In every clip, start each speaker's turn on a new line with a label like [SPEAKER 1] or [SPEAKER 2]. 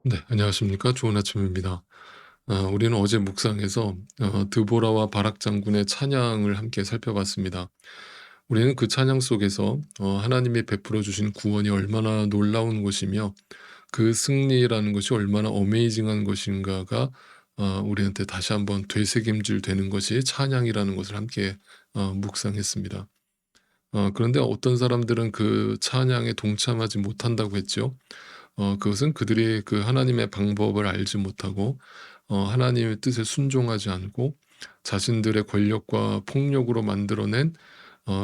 [SPEAKER 1] 네, 안녕하십니까. 좋은 아침입니다. 우리는 어제 묵상에서 드보라와 바락 장군의 찬양을 함께 살펴봤습니다. 우리는 그 찬양 속에서 하나님이 베풀어 주신 구원이 얼마나 놀라운 것이며 그 승리라는 것이 얼마나 어메이징한 것인가가 우리한테 다시 한번 되새김질 되는 것이 찬양이라는 것을 함께 묵상했습니다. 그런데 어떤 사람들은 그 찬양에 동참하지 못한다고 했죠. 그것은 그들이 그 하나님의 방법을 알지 못하고 하나님의 뜻에 순종하지 않고 자신들의 권력과 폭력으로 만들어낸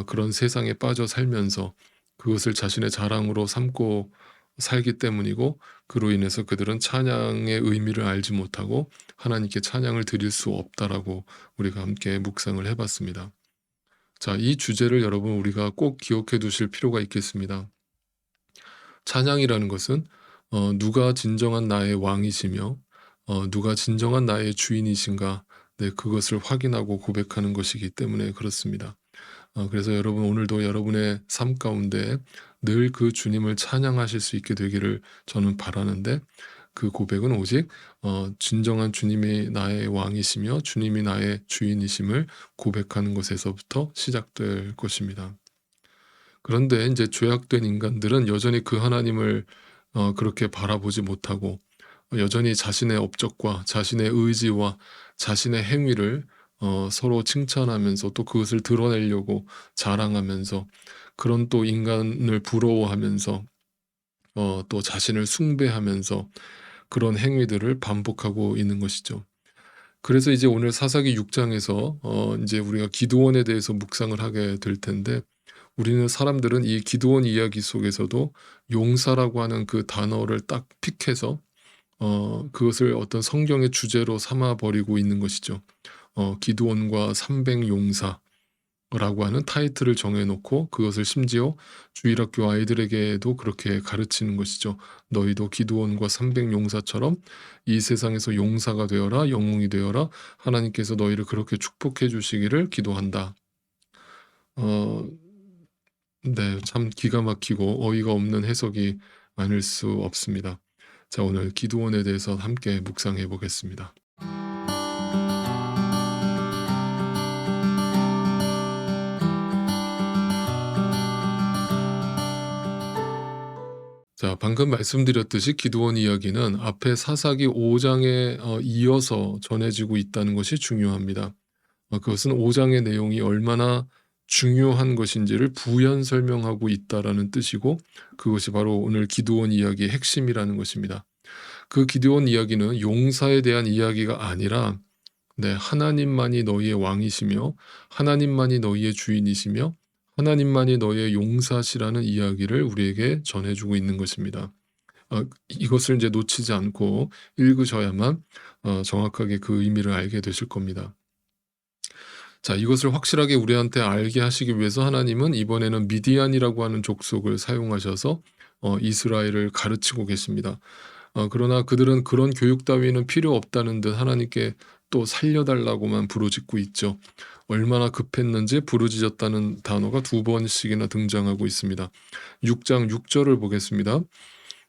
[SPEAKER 1] 그런 세상에 빠져 살면서 그것을 자신의 자랑으로 삼고 살기 때문이고, 그로 인해서 그들은 찬양의 의미를 알지 못하고 하나님께 찬양을 드릴 수 없다라고 우리가 함께 묵상을 해 봤습니다. 자, 이 주제를 여러분 우리가 꼭 기억해 두실 필요가 있겠습니다. 찬양이라는 것은 누가 진정한 나의 왕이시며 누가 진정한 나의 주인이신가, 네, 그것을 확인하고 고백하는 것이기 때문에 그렇습니다. 그래서 여러분 오늘도 여러분의 삶 가운데 늘 그 주님을 찬양하실 수 있게 되기를 저는 바라는데, 그 고백은 오직 진정한 주님이 나의 왕이시며 주님이 나의 주인이심을 고백하는 것에서부터 시작될 것입니다. 그런데 이제 죄악된 인간들은 여전히 그 하나님을 그렇게 바라보지 못하고 여전히 자신의 업적과 자신의 의지와 자신의 행위를 서로 칭찬하면서 또 그것을 드러내려고 자랑하면서, 그런 또 인간을 부러워하면서 또 자신을 숭배하면서 그런 행위들을 반복하고 있는 것이죠. 그래서 이제 오늘 사사기 6 장에서 인제 우리가 기드온에 대해서 묵상을 하게 될 텐데, 우리는 사람들은 이 기드온 이야기 속에서도 용사라고 하는 그 단어를 딱 픽해서 그것을 어떤 성경의 주제로 삼아 버리고 있는 것이죠. 기드온과 300 용사라고 하는 타이틀을 정해 놓고 그것을 심지어 주일학교 아이들에게도 그렇게 가르치는 것이죠. "너희도 기드온과 300 용사처럼 이 세상에서 용사가 되어라. 영웅이 되어라. 하나님께서 너희를 그렇게 축복해 주시기를 기도한다." 어 네. 참 기가 막히고 어이가 없는 해석이 아닐 수 없습니다. 자, 오늘 기도원에 대해서 함께 묵상해 보겠습니다. 자, 방금 말씀드렸듯이 기드온 이야기는 앞에 사사기 5 장에 이어서 전해지고 있다는 것이 중요합니다. 그것은 5 장의 내용이 얼마나 중요한 것인지를 부연 설명하고 있다라는 뜻이고, 그것이 바로 오늘 기드온 이야기의 핵심이라는 것입니다. 그 기드온 이야기는 용사에 대한 이야기가 아니라, 네, 하나님만이 너희의 왕이시며 하나님만이 너희의 주인이시며 하나님만이 너희의 용사시라는 이야기를 우리에게 전해주고 있는 것입니다. 이것을 이제 놓치지 않고 읽으셔야만 정확하게 그 의미를 알게 되실 겁니다. 자, 이것을 확실하게 우리한테 알게 하시기 위해서 하나님은 이번에는 미디안이라고 하는 족속을 사용하셔서 이스라엘을 가르치고 계십니다. 그러나 그들은 그런 교육 따위는 필요 없다는 듯 하나님께 또 살려달라고만 부르짖고 있죠. 얼마나 급했는지 부르짖었다는 단어가 2번씩이나 등장하고 있습니다. 6장 6 절을 보겠습니다.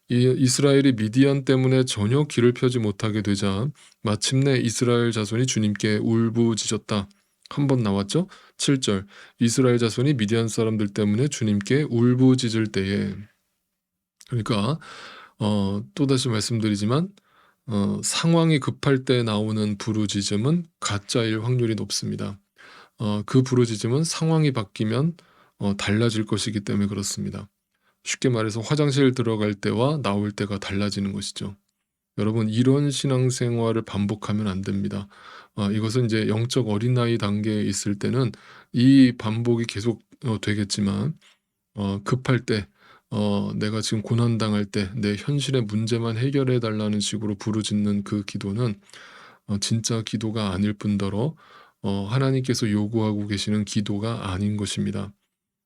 [SPEAKER 1] 이스라엘이 미디안 때문에 전혀 길을 펴지 못하게 되자 마침내 이스라엘 자손이 주님께 울부짖었다. 한 번 나왔죠. 7 절, 이스라엘 자손이 미디안 사람들 때문에 주님께 울부짖을 때에. 그러니까 또다시 말씀드리지만 상황이 급할 때 나오는 부르짖음은 가짜일 확률이 높습니다. 그 부르짖음은 상황이 바뀌면 달라질 것이기 때문에 그렇습니다. 쉽게 말해서 화장실 들어갈 때와 나올 때가 달라지는 것이죠. 여러분, 이런 신앙생활을 반복하면 안 됩니다. 이것은 이제 영적 어린아이 단계에 있을 때는 이 반복이 계속 되겠지만, 급할 때, 내가 지금 고난당할 때 내 현실의 문제만 해결해 달라는 식으로 부르짖는 그 기도는 진짜 기도가 아닐 뿐더러 하나님께서 요구하고 계시는 기도가 아닌 것입니다.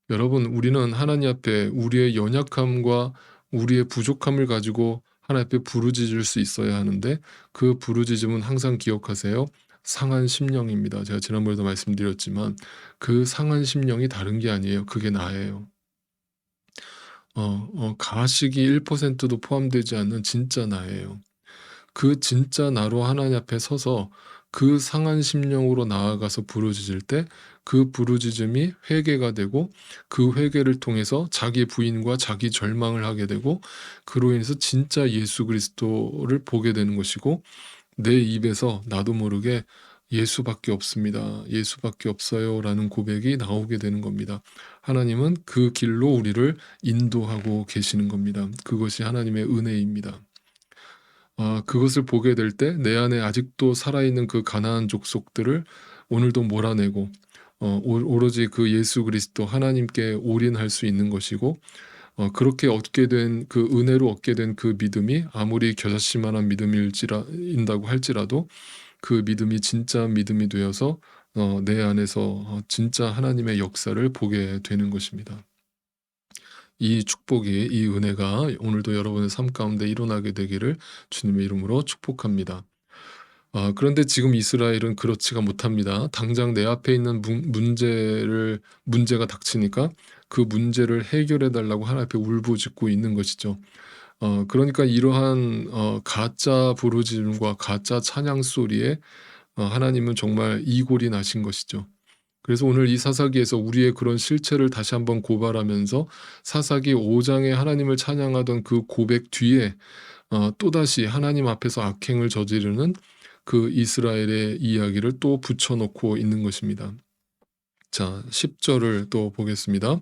[SPEAKER 1] 여러분, 우리는 하나님 앞에 우리의 연약함과 우리의 부족함을 가지고 하나님 앞에 부르짖을 수 있어야 하는데, 그 부르짖음은 항상 기억하세요. 상한 심령입니다. 제가 지난번에도 말씀드렸지만 그 상한 심령이 다른 게 아니에요. 그게 나예요. 가식이 1%도 포함되지 않는 진짜 나예요. 그 진짜 나로 하나님 앞에 서서 그 상한 심령으로 나아가서 부르짖을 때 그 부르짖음이 회개가 되고 그 회개를 통해서 자기 부인과 자기 절망을 하게 되고 그로 인해서 진짜 예수 그리스도를 보게 되는 것이고 내 입에서 나도 모르게 "예수밖에 없습니다. 예수밖에 없어요."라는 고백이 나오게 되는 겁니다. 하나님은 그 길로 우리를 인도하고 계시는 겁니다. 그것이 하나님의 은혜입니다. 그것을 보게 될 때 내 안에 아직도 살아있는 그 가나안 족속들을 오늘도 몰아내고 오로지 그 예수 그리스도 하나님께 올인할 수 있는 것이고 그렇게 얻게 된 그 은혜로 얻게 된 그 믿음이 아무리 겨자씨만한 인다고 할지라도 그 믿음이 진짜 믿음이 되어서 내 안에서 진짜 하나님의 역사를 보게 되는 것입니다. 이 축복이 이 은혜가 오늘도 여러분의 삶 가운데 일어나게 되기를 주님의 이름으로 축복합니다. 그런데 지금 이스라엘은 그렇지가 못합니다. 당장 내 앞에 있는 문제가 닥치니까 그 문제를 해결해 달라고 하나님 앞에 울부짖고 있는 것이죠. 그러니까 이러한 가짜 부르짖음과 가짜 찬양 소리에 하나님은 정말 이골이 나신 것이죠. 그래서 오늘 이 사사기에서 우리의 그런 실체를 다시 한번 고발하면서 사사기 5 장에 하나님을 찬양하던 그 고백 뒤에 또다시 하나님 앞에서 악행을 저지르는 그 이스라엘의 이야기를 또 붙여 놓고 있는 것입니다. 자, 10 절을 또 보겠습니다.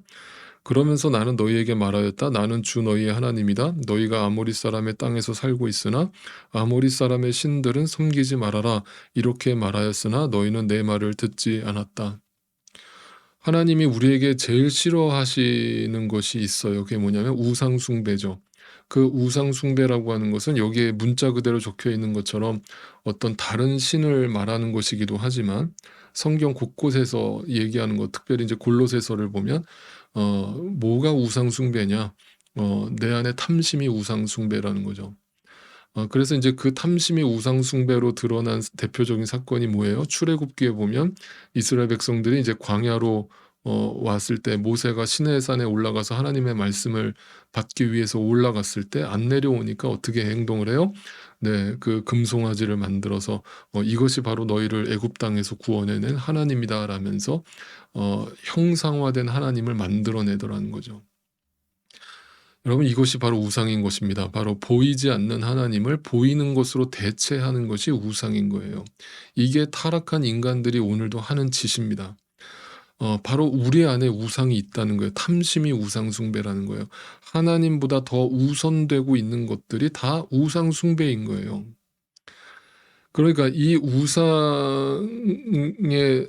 [SPEAKER 1] 그러면서 나는 너희에게 말하였다. 나는 주 너희의 하나님이다. 너희가 아모리 사람의 땅에서 살고 있으나 아모리 사람의 신들은 섬기지 말아라. 이렇게 말하였으나 너희는 내 말을 듣지 않았다. 하나님이 우리에게 제일 싫어하시는 것이 있어요. 그게 뭐냐면 우상 숭배죠. 그 우상 숭배라고 하는 것은 여기에 문자 그대로 적혀 있는 것처럼 어떤 다른 신을 말하는 것이기도 하지만 성경 곳곳에서 얘기하는 것, 특별히 이제 골로새서를 보면 뭐가 우상 숭배냐? 내 안에 탐심이 우상 숭배라는 거죠. 그래서 이제 그 탐심이 우상 숭배로 드러난 대표적인 사건이 뭐예요? 출애굽기에 보면 이스라엘 백성들이 이제 광야로 왔을 때 모세가 시내산에 올라가서 하나님의 말씀을 받기 위해서 올라갔을 때 안 내려오니까 어떻게 행동을 해요? 네, 그 금송아지를 만들어서 "이것이 바로 너희를 애굽 땅에서 구원해낸 하나님이다."라면서 형상화된 하나님을 만들어내더라는 거죠. 여러분, 이것이 바로 우상인 것입니다. 바로 보이지 않는 하나님을 보이는 것으로 대체하는 것이 우상인 거예요. 이게 타락한 인간들이 오늘도 하는 짓입니다. 바로 우리 안에 우상이 있다는 거예요. 탐심이 우상 숭배라는 거예요. 하나님보다 더 우선되고 있는 것들이 다 우상 숭배인 거예요. 그러니까 이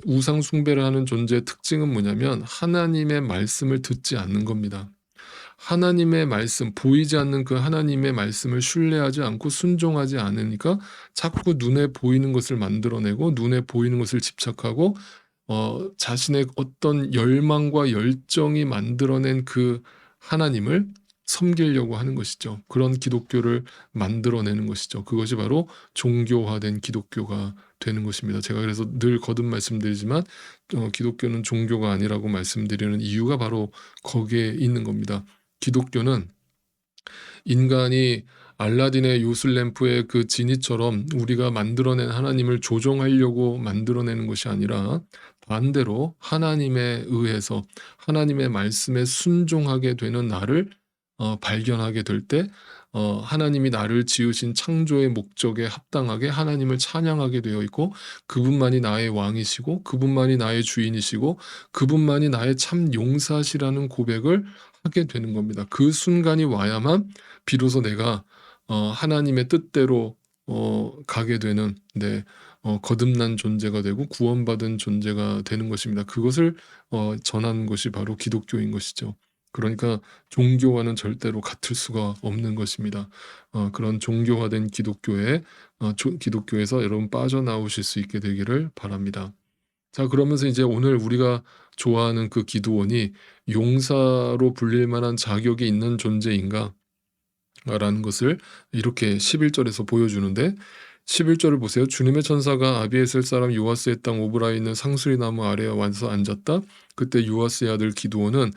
[SPEAKER 1] 우상 숭배를 하는 존재의 특징은 뭐냐면 하나님의 말씀을 듣지 않는 겁니다. 하나님의 말씀, 보이지 않는 그 하나님의 말씀을 신뢰하지 않고 순종하지 않으니까 자꾸 눈에 보이는 것을 만들어내고 눈에 보이는 것을 집착하고 자신의 어떤 열망과 열정이 만들어낸 그 하나님을 섬기려고 하는 것이죠. 그런 기독교를 만들어내는 것이죠. 그것이 바로 종교화된 기독교가 되는 것입니다. 제가 그래서 늘 거듭 말씀드리지만 기독교는 종교가 아니라고 말씀드리는 이유가 바로 거기에 있는 겁니다. 기독교는 인간이 알라딘의 요술램프의 그 지니처럼 우리가 만들어낸 하나님을 조종하려고 만들어내는 것이 아니라 반대로 하나님에 의해서 하나님의 말씀에 순종하게 되는 나를 발견하게 될 때 하나님이 나를 지으신 창조의 목적에 합당하게 하나님을 찬양하게 되어 있고 그분만이 나의 왕이시고 그분만이 나의 주인이시고 그분만이 나의 참 용사시라는 고백을 하게 되는 겁니다. 그 순간이 와야만 비로소 내가 하나님의 뜻대로 가게 되는 거듭난 존재가 되고 구원받은 존재가 되는 것입니다. 그것을 전하는 것이 바로 기독교인 것이죠. 그러니까 종교와는 절대로 같을 수가 없는 것입니다. 그런 종교화된 기독교에서 여러분 빠져나오실 수 있게 되기를 바랍니다. 자, 그러면서 이제 오늘 우리가 좋아하는 그 기드온이 용사로 불릴 만한 자격이 있는 존재인가? 라는 것을 이렇게 11절에서 보여주는데 11절을 보세요. 주님의 천사가 아비에셀 사람 요아스의 땅 오브라에 있는 상수리 나무 아래에 와서 앉았다. 그때 요아스의 아들 기드온은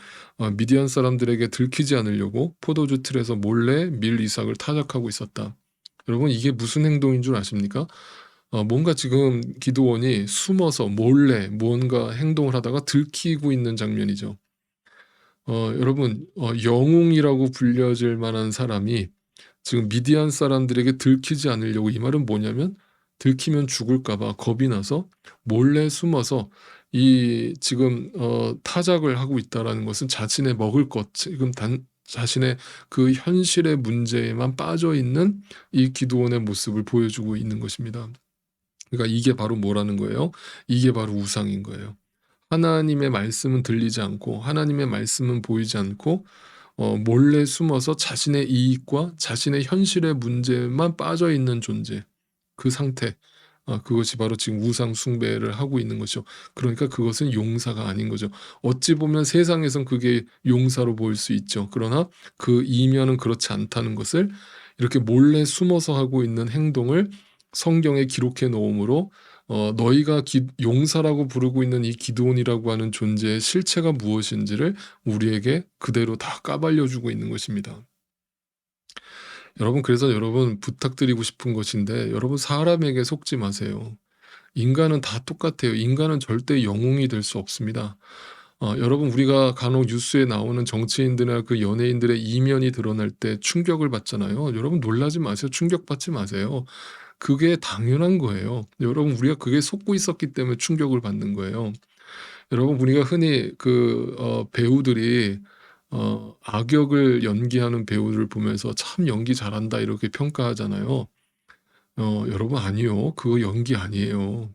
[SPEAKER 1] 미디안 사람들에게 들키지 않으려고 포도주 틀에서 몰래 밀 이삭을 타작하고 있었다. 여러분 이게 무슨 행동인 줄 아십니까? 뭔가 지금 기드온이 숨어서 몰래 뭔가 행동을 하다가 들키고 있는 장면이죠. 여러분 영웅이라고 불려질 만한 사람이 지금 미디안 사람들에게 들키지 않으려고, 이 말은 뭐냐면 들키면 죽을까 봐 겁이 나서 몰래 숨어서 이 지금 타작을 하고 있다라는 것은 자신의 먹을 것, 지금 자신의 그 현실의 문제에만 빠져 있는 이 기드온의 모습을 보여주고 있는 것입니다. 그러니까 이게 바로 뭐라는 거예요? 이게 바로 우상인 거예요. 하나님의 말씀은 들리지 않고 하나님의 말씀은 보이지 않고 몰래 숨어서 자신의 이익과 자신의 현실의 문제만 빠져 있는 존재, 그 상태, 그것이 바로 지금 우상 숭배를 하고 있는 것이죠. 그러니까 그것은 용사가 아닌 거죠. 어찌 보면 세상에선 그게 용사로 보일 수 있죠. 그러나 그 이면은 그렇지 않다는 것을, 이렇게 몰래 숨어서 하고 있는 행동을 성경에 기록해 놓음으로 너희가 용사라고 부르고 있는 이 기드온이라고 하는 존재의 실체가 무엇인지를 우리에게 그대로 다 까발려 주고 있는 것입니다. 여러분, 그래서 여러분 부탁드리고 싶은 것인데, 여러분 사람에게 속지 마세요. 인간은 다 똑같아요. 인간은 절대 영웅이 될 수 없습니다. 여러분, 우리가 간혹 뉴스에 나오는 정치인들이나 그 연예인들의 이면이 드러날 때 충격을 받잖아요. 여러분 놀라지 마세요. 충격받지 마세요. 그게 당연한 거예요. 여러분, 우리가 그게 속고 있었기 때문에 충격을 받는 거예요. 여러분, 우리가 흔히 그 배우들이 악역을 연기하는 배우를 보면서 "참 연기 잘한다." 이렇게 평가하잖아요. 여러분, 아니요. 그거 연기 아니에요.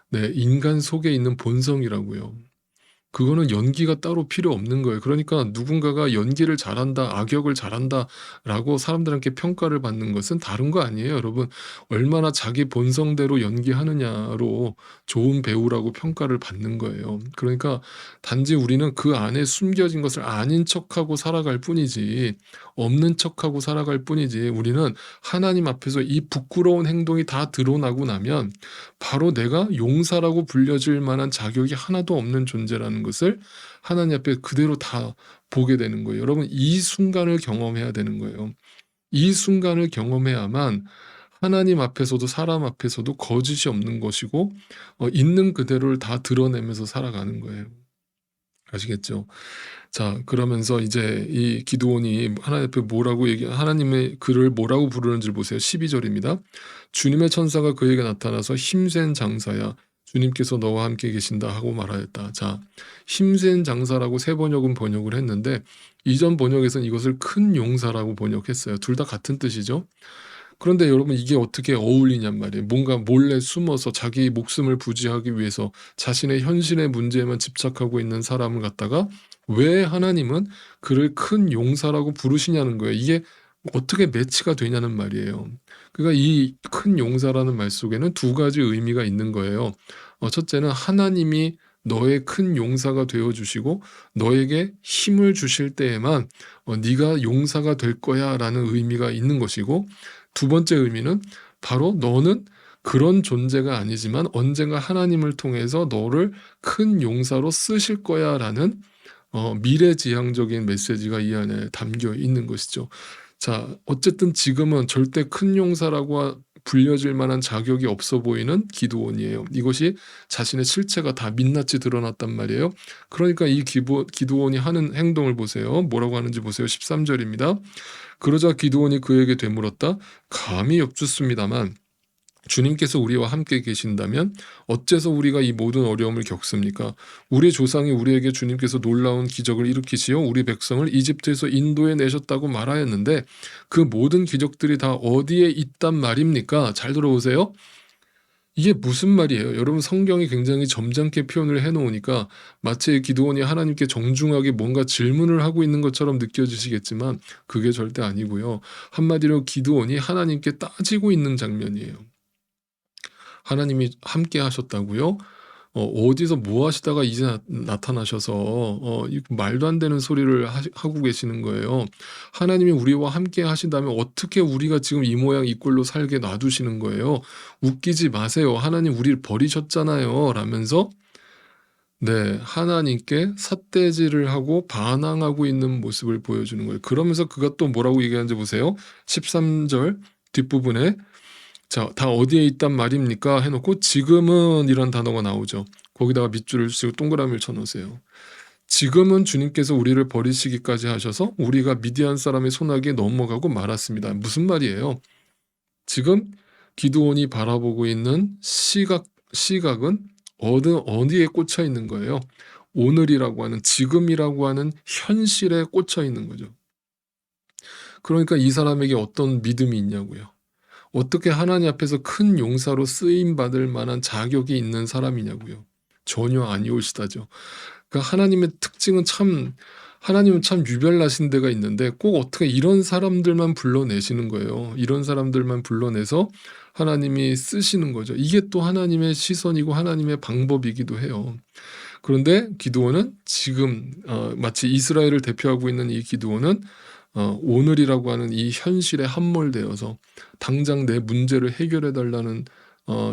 [SPEAKER 1] 네, 인간 속에 있는 본성이라고요. 그거는 연기가 따로 필요 없는 거예요. 그러니까 누군가가 "연기를 잘한다. 악역을 잘한다."라고 사람들한테 평가를 받는 것은 다른 거 아니에요, 여러분. 얼마나 자기 본성대로 연기하느냐로 좋은 배우라고 평가를 받는 거예요. 그러니까 단지 우리는 그 안에 숨겨진 것을 아닌 척하고 살아갈 뿐이지, 없는 척하고 살아갈 뿐이지, 우리는 하나님 앞에서 이 부끄러운 행동이 다 드러나고 나면 바로 내가 용사라고 불려질 만한 자격이 하나도 없는 존재라는 것을 하나님 앞에 그대로 다 보게 되는 거예요. 여러분, 이 순간을 경험해야 되는 거예요. 이 순간을 경험해야만 하나님 앞에서도 사람 앞에서도 거짓이 없는 것이고 있는 그대로를 다 드러내면서 살아가는 거예요. 아시겠죠? 자, 그러면서 이제 이 기드온이 하나님 앞에 뭐라고 하나님의 그를 뭐라고 부르는지를 보세요. 12절입니다. "주님의 천사가 그에게 나타나서 힘센 장사야, 주님께서 너와 함께 계신다 하고 말하였다." 자, 힘센 장사라고 세 번역은 번역을 했는데 이전 번역에서는 이것을 큰 용사라고 번역했어요. 둘 다 같은 뜻이죠. 그런데 여러분, 이게 어떻게 어울리냔 말이에요. 뭔가 몰래 숨어서 자기 목숨을 부지하기 위해서 자신의 현실의 문제에만 집착하고 있는 사람을 갖다가 왜 하나님은 그를 큰 용사라고 부르시냐는 거예요. 이게 어떻게 매치가 되냐는 말이에요. 그러니까 이 큰 용사라는 말 속에는 두 가지 의미가 있는 거예요. 첫째는 하나님이 너의 큰 용사가 되어 주시고 너에게 힘을 주실 때에만 네가 용사가 될 거야라는 의미가 있는 것이고, 두 번째 의미는 바로 너는 그런 존재가 아니지만 언젠가 하나님을 통해서 너를 큰 용사로 쓰실 거야라는 미래지향적인 메시지가 이 안에 담겨 있는 것이죠. 자, 어쨌든 지금은 절대 큰 용사라고 불려질 만한 자격이 없어 보이는 기드온이에요. 이것이 자신의 실체가 다 민낯이 드러났단 말이에요. 그러니까 이 기드온이 하는 행동을 보세요. 뭐라고 하는지 보세요. 13절입니다. "그러자 기드온이 그에게 되물었다. 감히 엽죽습니다만 주님께서 우리와 함께 계신다면 어째서 우리가 이 모든 어려움을 겪습니까? 우리 조상이 우리에게 주님께서 놀라운 기적을 일으키시어 우리 백성을 이집트에서 인도해 내셨다고 말하였는데 그 모든 기적들이 다 어디에 있단 말입니까?" 잘 들어보세요. 이게 무슨 말이에요? 여러분, 성경이 굉장히 점잖게 표현을 해 놓으니까 마치 기드온이 하나님께 정중하게 뭔가 질문을 하고 있는 것처럼 느껴지시겠지만 그게 절대 아니고요. 한마디로 기드온이 하나님께 따지고 있는 장면이에요. 하나님이 함께 하셨다고요? 어디서 뭐 하시다가 이제 나타나셔서 이 말도 안 되는 소리를 하고 계시는 거예요. 하나님이 우리와 함께 하신다면 어떻게 우리가 지금 이 모양 이 꼴로 살게 놔두시는 거예요. 웃기지 마세요. 하나님 우리를 버리셨잖아요. 라면서 네, 하나님께 삿대질을 하고 반항하고 있는 모습을 보여주는 거예요. 그러면서 그가 또 뭐라고 얘기하는지 보세요. 13절 뒷부분에 자, 다 어디에 있단 말입니까? 해놓고 지금은 이런 단어가 나오죠. 거기다가 밑줄을 치고 동그라미를 쳐놓으세요. 지금은 주님께서 우리를 버리시기까지 하셔서 우리가 미디안 사람의 손아귀에 넘어가고 말았습니다. 무슨 말이에요? 지금 기드온이 바라보고 있는 시각은 어디에 꽂혀 있는 거예요? 오늘이라고 하는, 지금이라고 하는 현실에 꽂혀 있는 거죠. 그러니까 이 사람에게 어떤 믿음이 있냐고요. 어떻게 하나님 앞에서 큰 용사로 쓰임 받을 만한 자격이 있는 사람이냐고요. 전혀 아니올시다죠. 그러니까 하나님은 참 유별나신 데가 있는데 꼭 어떻게 이런 사람들만 불러내시는 거예요. 이런 사람들만 불러내서 하나님이 쓰시는 거죠. 이게 또 하나님의 시선이고 하나님의 방법이기도 해요. 그런데 기드온은 지금 마치 이스라엘을 대표하고 있는 이 기드온은 오늘이라고 하는 이 현실에 함몰되어서 당장 내 문제를 해결해 달라는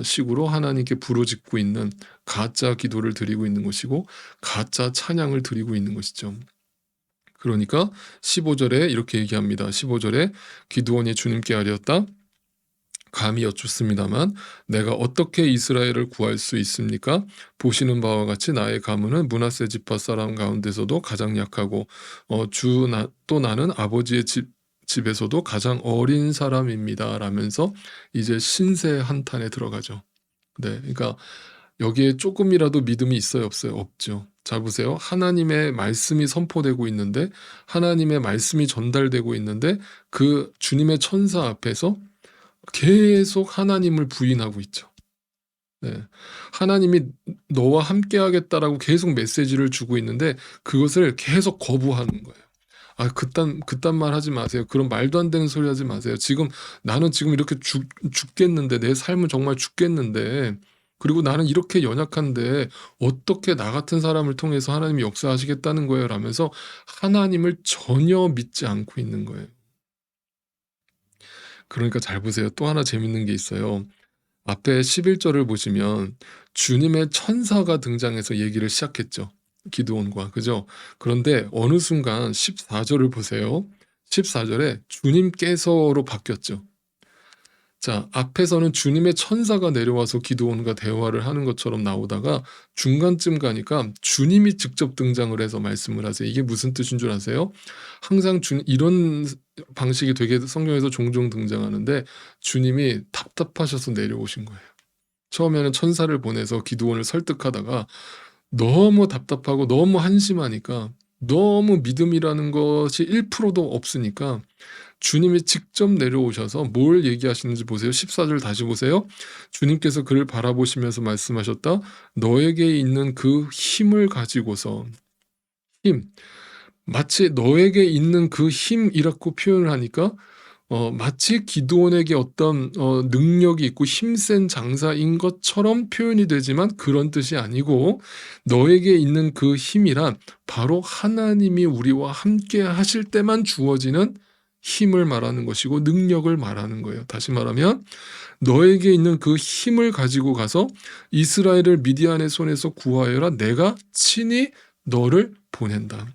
[SPEAKER 1] 식으로 하나님께 부르짖고 있는 가짜 기도를 드리고 있는 것이고 가짜 찬양을 드리고 있는 것이죠. 그러니까 15절에 이렇게 얘기합니다. 15절에 기드온이 주님께 아뢰었다. 감히 여쭙습니다만 내가 어떻게 이스라엘을 구할 수 있습니까? 보시는 바와 같이 나의 가문은 므낫세 지파 사람 가운데서도 가장 약하고 또 나는 아버지의 집에서도 가장 어린 사람입니다. 라면서 이제 신세 한탄에 들어가죠. 네, 그러니까 여기에 조금이라도 믿음이 있어요, 없어요? 없죠. 자, 보세요. 하나님의 말씀이 선포되고 있는데, 하나님의 말씀이 전달되고 있는데, 그 주님의 천사 앞에서 계속 하나님을 부인하고 있죠. 네. 하나님이 너와 함께 하겠다라고 계속 메시지를 주고 있는데 그것을 계속 거부하는 거예요. 그딴 말 하지 마세요. 그런 말도 안 되는 소리 하지 마세요. 나는 지금 이렇게 죽겠는데, 내 삶은 정말 죽겠는데, 그리고 나는 이렇게 연약한데 어떻게 나 같은 사람을 통해서 하나님이 역사하시겠다는 거예요? 라면서 하나님을 전혀 믿지 않고 있는 거예요. 그러니까 잘 보세요. 또 하나 재밌는 게 있어요. 앞에 11절을 보시면 주님의 천사가 등장해서 얘기를 시작했죠. 기드온과. 그죠? 그런데 어느 순간 14절을 보세요. 14절에 주님께서로 바뀌었죠. 자, 앞에서는 주님의 천사가 내려와서 기드온과 대화를 하는 것처럼 나오다가 중간쯤 가니까 주님이 직접 등장을 해서 말씀을 하세요. 이게 무슨 뜻인 줄 아세요? 항상 이런 방식이 되게 성경에서 종종 등장하는데 주님이 답답하셔서 내려오신 거예요. 처음에는 천사를 보내서 기드온을 설득하다가 너무 답답하고 너무 한심하니까, 너무 믿음이라는 것이 1%도 없으니까 주님이 직접 내려오셔서 뭘 얘기하시는지 보세요. 14절 다시 보세요. 주님께서 그를 바라보시면서 말씀하셨다. 너에게 있는 그 힘을 가지고서, 힘, 마치 너에게 있는 그 힘이라고 표현을 하니까 마치 기드온에게 어떤 능력이 있고 힘센 장사인 것처럼 표현이 되지만 그런 뜻이 아니고, 너에게 있는 그 힘이란 바로 하나님이 우리와 함께 하실 때만 주어지는 힘을 말하는 것이고 능력을 말하는 거예요. 다시 말하면 너에게 있는 그 힘을 가지고 가서 이스라엘을 미디안의 손에서 구하여라. 내가 친히 너를 보낸다.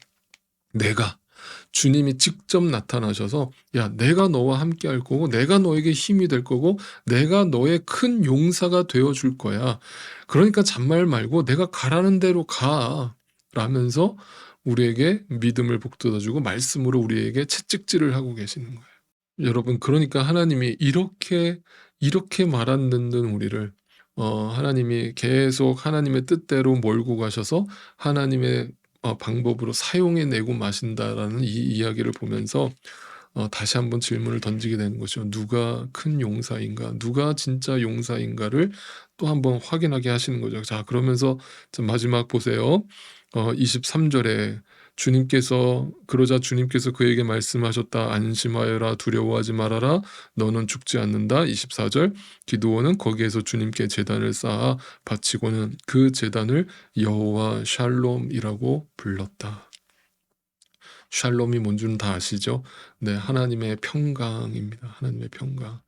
[SPEAKER 1] 주님이 직접 나타나셔서 야, 내가 너와 함께 할 거고 내가 너에게 힘이 될 거고 내가 너의 큰 용사가 되어줄 거야. 그러니까 잔말 말고 내가 가라는 대로 가 라면서 우리에게 믿음을 북돋아주고 말씀으로 우리에게 채찍질을 하고 계시는 거예요. 여러분, 그러니까 하나님이 이렇게 말 안 듣는 우리를 하나님이 계속 하나님의 뜻대로 몰고 가셔서 하나님의 방법으로 사용해 내고 마신다라는 이 이야기를 보면서 다시 한번 질문을 던지게 되는 것이죠. 누가 큰 용사인가? 누가 진짜 용사인가를 또 한번 확인하게 하시는 거죠. 자, 그러면서 마지막 보세요. 23절에 그러자 주님께서 그에게 말씀하셨다. 안심하여라. 두려워하지 말아라. 너는 죽지 않는다. 24절. 기드온은 거기에서 주님께 제단을 쌓아 바치고는 그 제단을 여호와 샬롬이라고 불렀다. 샬롬이 뭔지는 다 아시죠? 네, 하나님의 평강입니다. 하나님의 평강.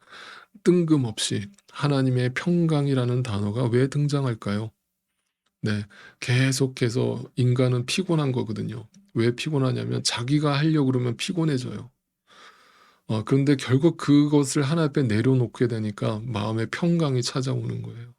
[SPEAKER 1] 뜬금없이 하나님의 평강이라는 단어가 왜 등장할까요? 네, 계속해서 인간은 피곤한 거거든요. 왜 피곤하냐면 자기가 하려고 그러면 피곤해져요. 그런데 결국 그것을 하나님 앞에 내려놓게 되니까 마음의 평강이 찾아오는 거예요.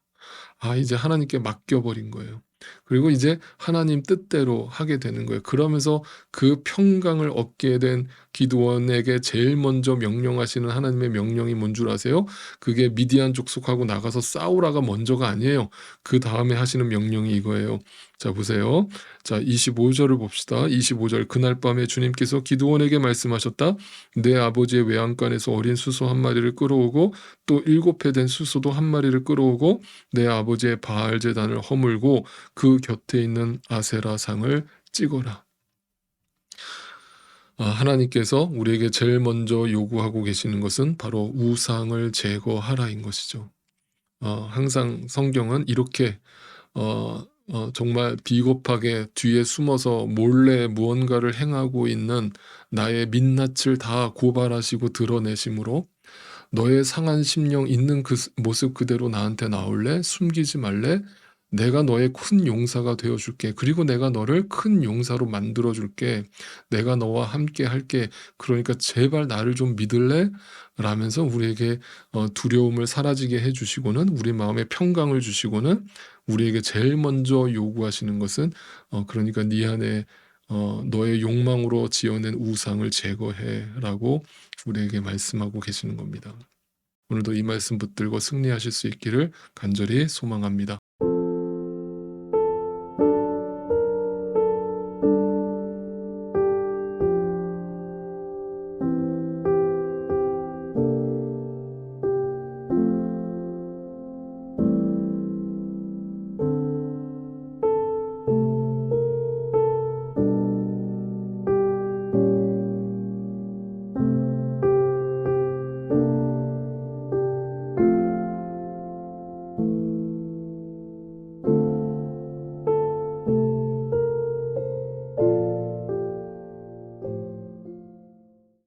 [SPEAKER 1] 이제 하나님께 맡겨 버린 거예요. 그리고 이제 하나님 뜻대로 하게 되는 거예요. 그러면서 그 평강을 얻게 된 기드온에게 제일 먼저 명령하시는 하나님의 명령이 뭔 줄 아세요? 그게 미디안 족속하고 나가서 싸우라가 먼저가 아니에요. 그다음에 하시는 명령이 이거예요. 자 보세요. 자 25 절을 봅시다. 25 절 그날 밤에 주님께서 기드온에게 말씀하셨다. 내 아버지의 외양간에서 어린 수소 한 마리를 끌어오고 또 7회 된 수소도 한 마리를 끌어오고 내 아버지의 바알 제단을 허물고 그 곁에 있는 아세라 상을 찍어라. 하나님께서 우리에게 제일 먼저 요구하고 계시는 것은 바로 우상을 제거하라인 것이죠. 항상 성경은 이렇게 정말 비겁하게 뒤에 숨어서 몰래 무언가를 행하고 있는 나의 민낯을 다 고발하시고 드러내심으로 너의 상한 심령 있는 그 모습 그대로 나한테 나올래? 숨기지 말래? 내가 너의 큰 용사가 되어 줄게. 그리고 내가 너를 큰 용사로 만들어 줄게. 내가 너와 함께 할게. 그러니까 제발 나를 좀 믿을래? 라면서 우리에게 두려움을 사라지게 해 주시고는 우리 마음에 평강을 주시고는 우리에게 제일 먼저 요구하시는 것은 그러니까 네 안에 너의 욕망으로 지어낸 우상을 제거해라고 우리에게 말씀하고 계시는 겁니다. 오늘도 이 말씀 붙들고 승리하실 수 있기를 간절히 소망합니다.